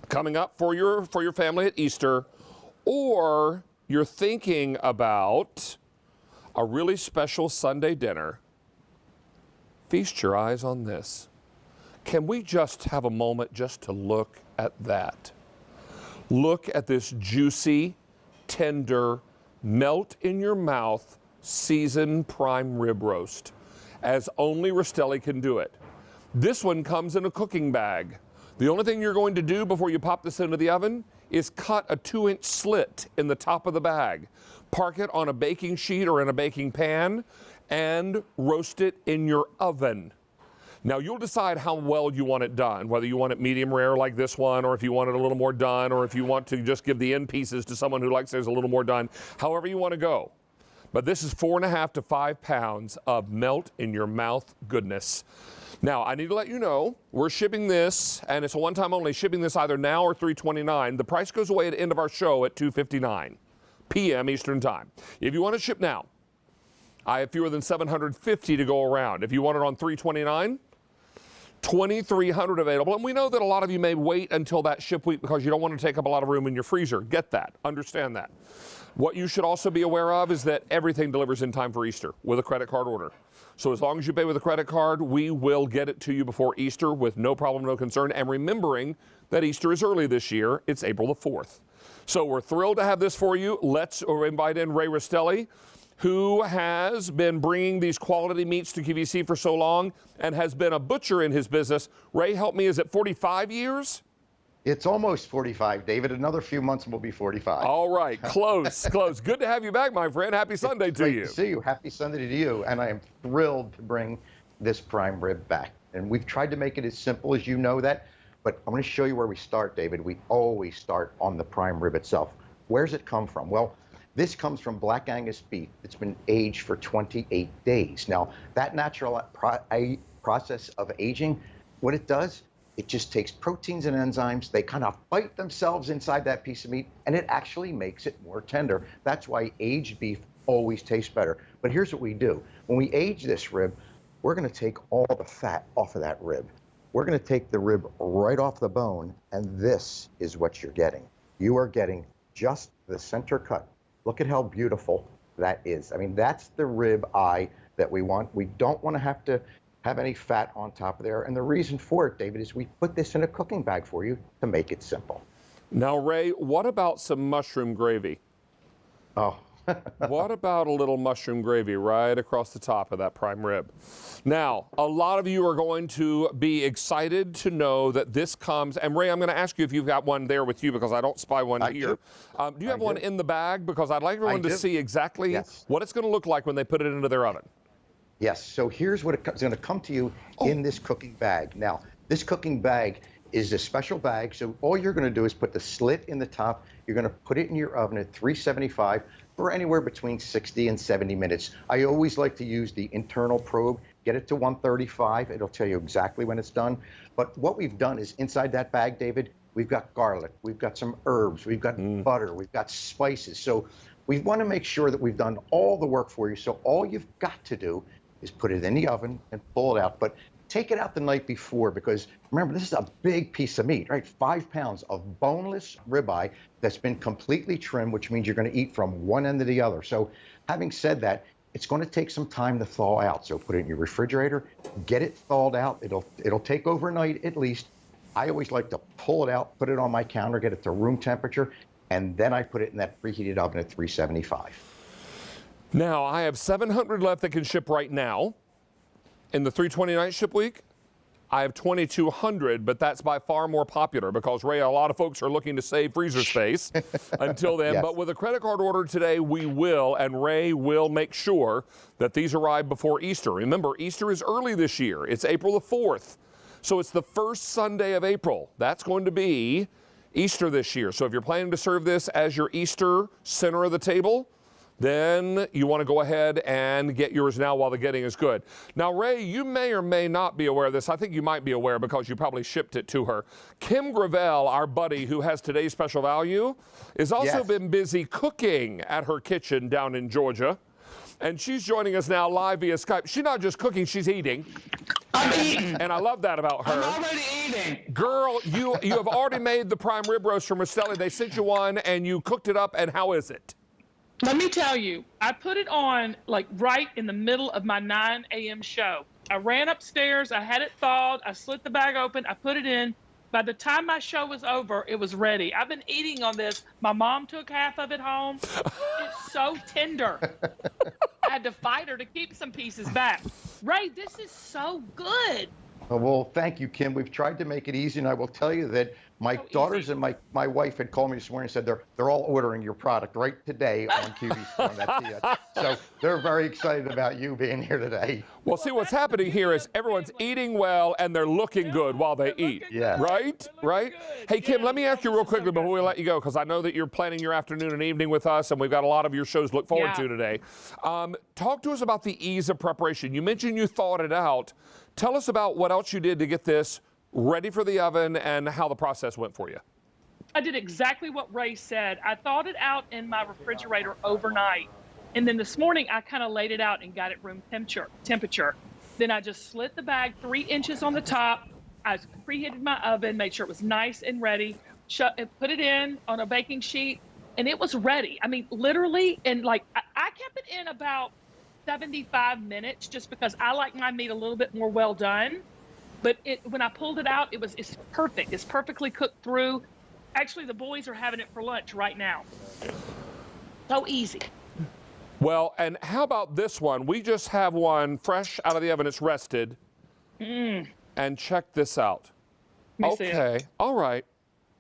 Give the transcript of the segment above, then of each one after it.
coming up for your family at Easter, or you're thinking about a really special Sunday dinner, feast your eyes on this. Can we just have a moment just to look at that? Look at this juicy, tender, melt in your mouth, seasoned prime rib roast, as only Rastelli can do it. This one comes in a cooking bag. The only thing you're going to do before you pop this into the oven is cut a 2-inch slit in the top of the bag. Park it on a baking sheet or in a baking pan and roast it in your oven. Now you'll decide how well you want it done, whether you want it medium rare like this one, or if you want it a little more done, or if you want to just give the end pieces to someone who likes theirs a little more done, however you want to go. But this is 4.5 to 5 pounds of melt in your mouth goodness. Now, I need to let you know, we're shipping this, and it's a one-time only, shipping this either now or $3.29. The price goes away at the end of our show at $2.59 p.m. Eastern Time. If you want to ship now, I have fewer than 750 to go around. If you want it on $3.29, 2,300 available. And we know that a lot of you may wait until that ship week because you don't want to take up a lot of room in your freezer. Get that. Understand that. What you should also be aware of is that everything delivers in time for Easter with a credit card order. So as long as you pay with a credit card, we will get it to you before Easter with no problem, no concern. And remembering that Easter is early this year, it's April the 4th. So we're thrilled to have this for you. Let's invite in Ray Rastelli, who has been bringing these quality meats to QVC for so long and has been a butcher in his business. Ray, help me, is it 45 years? It's almost 45, David. Another few months and we'll be 45. All right, close, close. Good to have you back, my friend. Happy Sunday to you. Great to see you. Happy Sunday to you. And I am thrilled to bring this prime rib back. And we've tried to make it as simple as you know that, but I'm going to show you where we start, David. We always start on the prime rib itself. Where's it come from? Well, this comes from Black Angus beef. It's been aged for 28 days. Now, that natural process of aging, what it does, it just takes proteins and enzymes. They kind of fight themselves inside that piece of meat, and it actually makes it more tender. That's why aged beef always tastes better. But here's what we do. When we age this rib, we're going to take all the fat off of that rib. We're going to take the rib right off the bone, and this is what you're getting. You are getting just the center cut. Look at how beautiful that is. I mean, that's the rib eye that we want. We don't want to have any fat on top of there. And the reason for it, David, is we put this in a cooking bag for you to make it simple. Now, Ray, what about some mushroom gravy? Oh. What about a little mushroom gravy right across the top of that prime rib? Now, a lot of you are going to be excited to know that this comes, and Ray, I'm going to ask you if you've got one there with you because I don't spy one here. Do you have one in the bag? Because I'd like everyone to see exactly what it's going to look like when they put it into their oven. Yes, so here's what it's going to come to you in this cooking bag. Now, this cooking bag is a special bag, so all you're going to do is put the slit in the top. You're going to put it in your oven at 375 for anywhere between 60 and 70 minutes. I always like to use the internal probe, get it to 135. It'll tell you exactly when it's done. But what we've done is inside that bag, David, we've got garlic, we've got some herbs, we've got butter, we've got spices. So we want to make sure that we've done all the work for you. So all you've got to do is put it in the oven and pull it out. But take it out the night before, because remember, this is a big piece of meat, right? 5 pounds of boneless ribeye that's been completely trimmed, which means you're going to eat from one end to the other. So having said that, it's going to take some time to thaw out. So put it in your refrigerator, get it thawed out. It'll take overnight at least. I always like to pull it out, put it on my counter, get it to room temperature, and then I put it in that preheated oven at 375. Now, I have 700 left that can ship right now. In the 329 ship week, I have 2,200, but that's by far more popular because, Ray, a lot of folks are looking to save freezer space until then. Yes. But with a credit card order today, we will, and Ray will make sure that these arrive before Easter. Remember, Easter is early this year. It's April the 4th. So it's the first Sunday of April. That's going to be Easter this year. So if you're planning to serve this as your Easter center of the table, then you want to go ahead and get yours now while the getting is good. Now, Ray, you may or may not be aware of this. I think you might be aware because you probably shipped it to her. Kim Gravel, our buddy who has today's special value, has also been busy cooking at her kitchen down in Georgia. And she's joining us now live via Skype. She's not just cooking, she's eating. I'm eating. And I love that about her. I'm already eating. Girl, you have already made the prime rib roast from Rastelli. They sent you one, and you cooked it up, and how is it? Let me tell you, I put it on like right in the middle of my 9 a.m. show. I ran upstairs, I had it thawed, I slit the bag open, I put it in. By the time my show was over, it was ready. I've been eating on this. My mom took half of it home. It's so tender. I had to fight her to keep some pieces back. Ray, this is so good. Well, thank you, Kim. We've tried to make it easy, and I will tell you that my daughters and my wife had called me this morning and said they're all ordering your product right today on QVC on that TS. So they're very excited about you being here today. Well, see, what's happening here is everyone's eating well, and they're looking good while they eat. Yeah. Right? Right? Hey, Kim, let me ask you real quickly before we let you go, because I know that you're planning your afternoon and evening with us, and we've got a lot of your shows to look forward to today. Talk to us about the ease of preparation. You mentioned you thawed it out. Tell us about what else you did to get this ready for the oven and how the process went for you. I did exactly what Ray said. I thawed it out in my refrigerator overnight. And then this morning, I kind of laid it out and got it room temperature. Then I just slit the bag 3 inches on the top. I preheated my oven, made sure it was nice and ready, put it in on a baking sheet, and it was ready. I mean, literally, and like I kept it in about 75 minutes just because I like my meat a little bit more well done. But when I pulled it out, it's perfect. It's perfectly cooked through. Actually, the boys are having it for lunch right now. So easy. Well, and how about this one? We just have one fresh out of the oven. It's rested. And check this out. Let me see it. All right.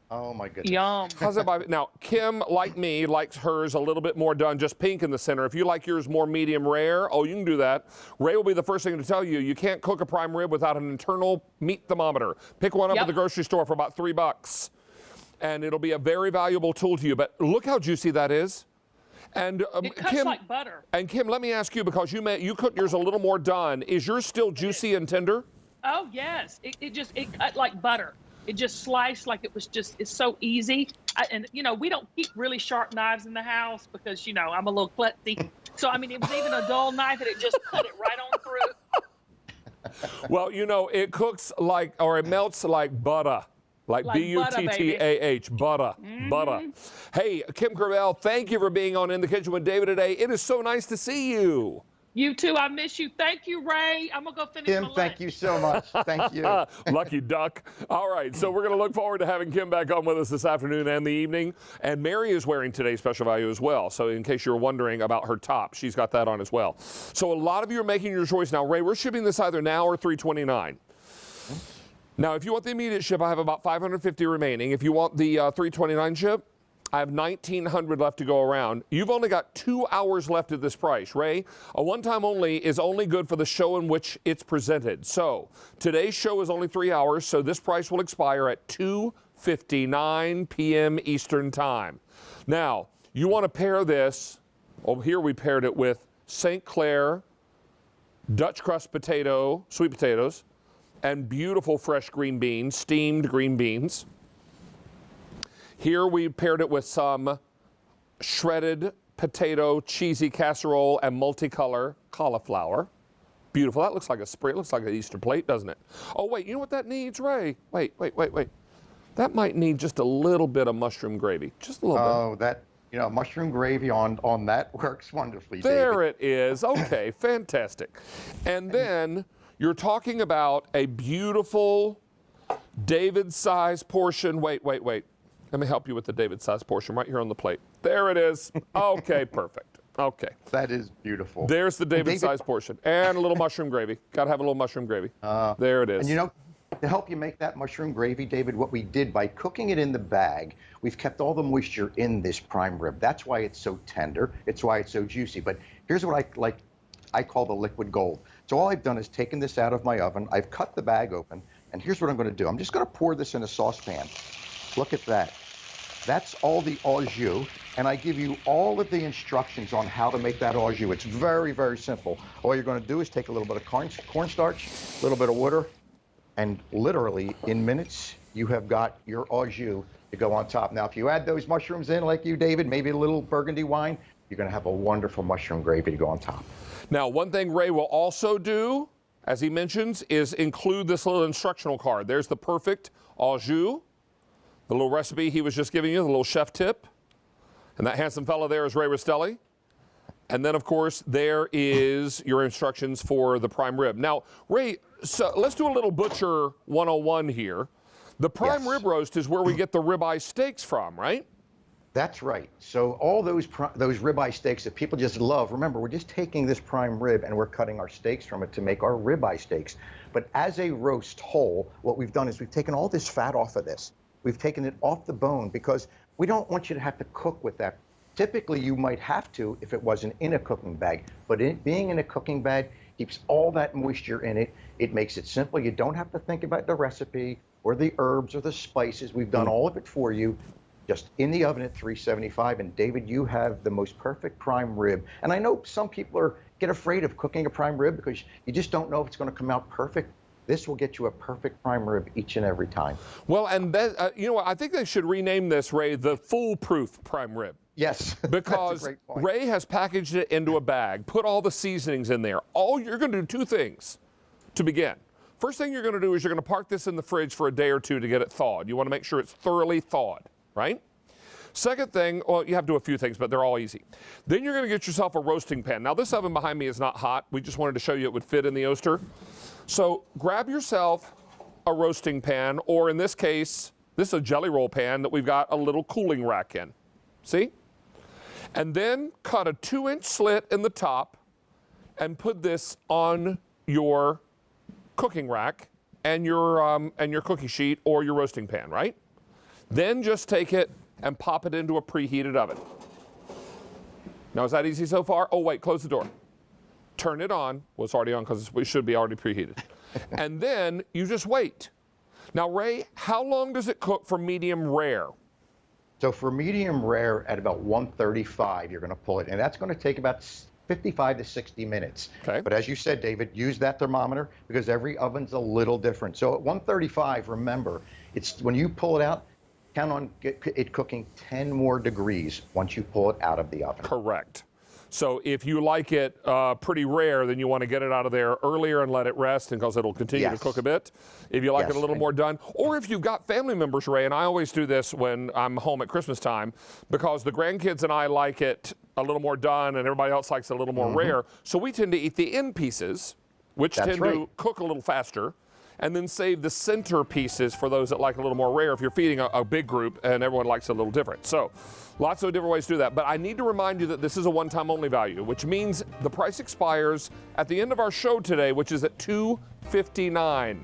Oh, my goodness. Yum. How's that? Now, Kim, like me, likes hers a little bit more done, just pink in the center. If you like yours more medium rare, you can do that. Ray will be the first thing to tell you, you can't cook a prime rib without an internal meat thermometer. Pick one up at the grocery store for about $3, and it'll be a very valuable tool to you. But look how juicy that is. And It cuts Kim, like butter. And Kim, let me ask you, because you cooked yours a little more done. Is yours still juicy and tender? Oh, yes. It cut like butter. It just sliced like it's so easy. And, we don't keep really sharp knives in the house because, I'm a little klutzy. So, I mean, it was even a dull knife and it just cut it right on through. Well, it cooks it melts like butter. Like B-U-T-T-A-H, butter, butter. Hey, Kim Gravel, thank you for being on In the Kitchen with David today. It is so nice to see you. You too. I miss you. Thank you, Ray. I'm going to go finish my lunch. Thank you so much. Thank you. Lucky duck. All right, so we're going to look forward to having Kim back on with us this afternoon and the evening. And Mary is wearing today's special value as well. So in case you're wondering about her top, she's got that on as well. So a lot of you are making your choice now. Ray, we're shipping this either now or $329. Now, if you want the immediate ship, I have about 550 remaining. If you want the $329 ship, I have 1,900 left to go around. You've only got 2 hours left at this price. Ray, a one-time only is only good for the show in which it's presented. So today's show is only 3 hours, so this price will expire at 2:59 p.m. Eastern Time. Now, you want to pair this. Here we paired it with St. Clair Dutch crust sweet potatoes, and beautiful fresh green beans, steamed green beans. Here we paired it with some shredded potato, cheesy casserole, and multicolor cauliflower. Beautiful. That looks like it looks like an Easter plate, doesn't it? Oh, wait, you know what that needs, Ray? Wait. That might need just a little bit of mushroom gravy. Just a little bit. Mushroom gravy on that works wonderfully, There David. it is. Okay, fantastic. And then you're talking about a beautiful David-sized portion. Wait. Let me help you with the David-sized portion right here on the plate. There it is. Okay, perfect. Okay. That is beautiful. There's the David-sized portion. And a little mushroom gravy. Got to have a little mushroom gravy. There it is. And to help you make that mushroom gravy, David, what we did by cooking it in the bag, we've kept all the moisture in this prime rib. That's why it's so tender. It's why it's so juicy. But here's what I call the liquid gold. So all I've done is taken this out of my oven. I've cut the bag open. And here's what I'm going to do. I'm just going to pour this in a saucepan. Look at that. That's all the au jus, and I give you all of the instructions on how to make that au jus. It's very, very simple. All you're going to do is take a little bit of cornstarch, a little bit of water, and literally in minutes, you have got your au jus to go on top. Now, if you add those mushrooms in like you, David, maybe a little burgundy wine, you're going to have a wonderful mushroom gravy to go on top. Now, one thing Ray will also do, as he mentions, is include this little instructional card. There's the perfect au jus, the little recipe he was just giving you, the little chef tip. And that handsome fellow there is Ray Rastelli. And then, of course, there is your instructions for the prime rib. Now, Ray, so let's do a little Butcher 101 here. The prime rib roast is where we get the ribeye steaks from, right? That's right. So all those ribeye steaks that people just love, remember, we're just taking this prime rib and we're cutting our steaks from it to make our ribeye steaks. But as a roast whole, what we've done is we've taken all this fat off of this. We've taken it off the bone because we don't want you to have to cook with that. Typically, you might have to if it wasn't in a cooking bag, but being in a cooking bag keeps all that moisture in it. It makes it simple. You don't have to think about the recipe or the herbs or the spices. We've done all of it for you, just in the oven at 375. And David, you have the most perfect prime rib. And I know some people get afraid of cooking a prime rib because you just don't know if it's going to come out perfect. This will get you a perfect prime rib each and every time. Well, and that, you know what, I think they should rename this, Ray, the foolproof prime rib. Yes, because that's a great point. Ray has packaged it into a bag, put all the seasonings in there. All you're going to do two things to begin. First thing you're going to do is you're going to park this in the fridge for a day or two to get it thawed. You want to make sure it's thoroughly thawed, right? Second thing, well, you have to do a few things, but they're all easy. Then you're going to get yourself a roasting pan. Now, this oven behind me is not hot. We just wanted to show you it would fit in the Oster. So grab yourself a roasting pan, or in this case, this is a jelly roll pan that we've got a little cooling rack in. See? And then cut a 2-inch slit in the top and put this on your cooking rack and your cookie sheet or your roasting pan, right? Then just take it and pop it into a preheated oven. Now, is that easy so far? Oh, wait, close the door. Turn it on. Well, it's already on because it should be already preheated. And then you just wait. Now, Ray, how long does it cook for medium rare? So for medium rare at about 135, you're going to pull it, and that's going to take about 55 to 60 minutes. Okay. But as you said, David, use that thermometer because every oven's a little different. So at 135, remember, it's when you pull it out, count on it cooking 10 more degrees once you pull it out of the oven. Correct. So if you like it pretty rare, then you want to get it out of there earlier and let it rest because it'll continue to cook a bit. If you like it a little more done, or if you've got family members, Ray, and I always do this when I'm home at Christmas time because the grandkids and I like it a little more done and everybody else likes it a little more rare. So we tend to eat the end pieces, which tend to cook a little faster, and then save the center pieces for those that like a little more rare if you're feeding a big group and everyone likes it a little different. So lots of different ways to do that. But I need to remind you that this is a one-time only value, which means the price expires at the end of our show today, which is at $2.59.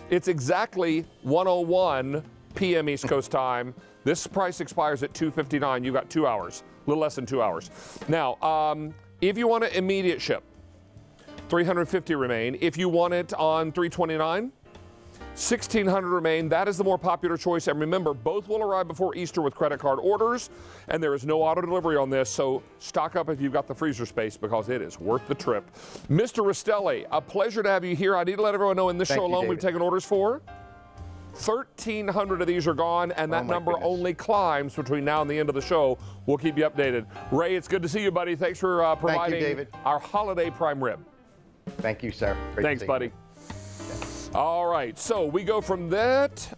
It's exactly 1:01 p.m. East Coast time. This price expires at $2.59. You've got 2 hours, a little less than 2 hours. Now, if you want an immediate ship, $350 remain. If you want it on $329, $1,600 remain. That is the more popular choice. And remember, both will arrive before Easter with credit card orders, and there is no auto delivery on this, so stock up if you've got the freezer space because it is worth the trip. Mr. Rastelli, a pleasure to have you here. I need to let everyone know in this show alone we've taken orders for 1,300 of these are gone, and that number only climbs between now and the end of the show. We'll keep you updated. Ray, it's good to see you, buddy. Thanks for providing our holiday prime rib. Thank you, sir. Thanks, buddy. All right, so we go from that.